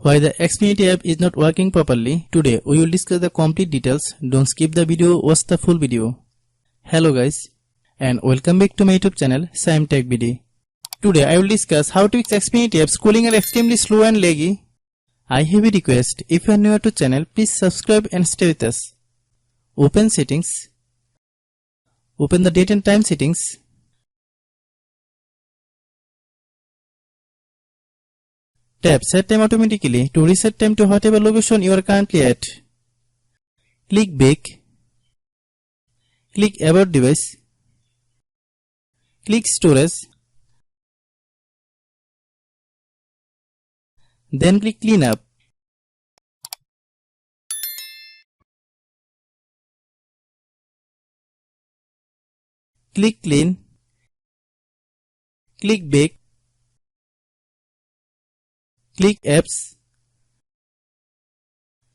Why the Xfinity app is not working properly. Today we will discuss the complete details. Don't skip the video, watch the full video. Hello guys and welcome back to my YouTube channel Shaem Tech BD. Today I will discuss how to fix Xfinity apps cooling are extremely slow and laggy. I have a request. If you are new to channel, please subscribe and stay with us. Open settings. Open the date and time settings. Tap set time automatically to reset time to whatever location you are currently at. Click back. Click about device. Click storage. Then click clean up. Click clean. Click back. Click apps.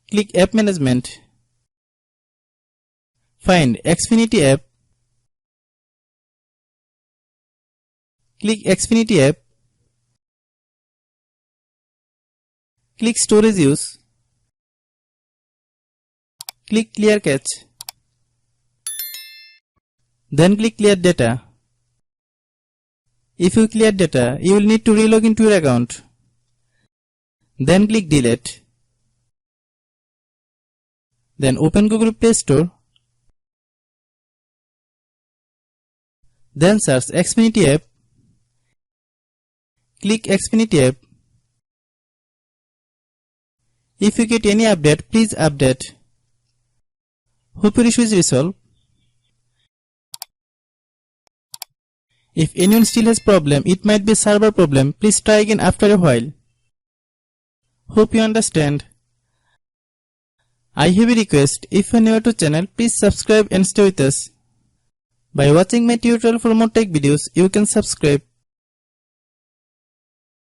Click app management. Find Xfinity app. Click Xfinity app. Click storage use. Click clear cache. Then click clear data. If you clear data, you will need to relog into your account. Then click delete. Then open Google Play Store. Then search Xfinity app. Click Xfinity app. If you get any update, please update. Hope your issue is resolved. If anyone still has problem, it might be a server problem. Please try again after a while. Hope you understand. I have a request. If you are new to channel, please subscribe and stay with us. By watching my tutorial for more tech videos, you can subscribe.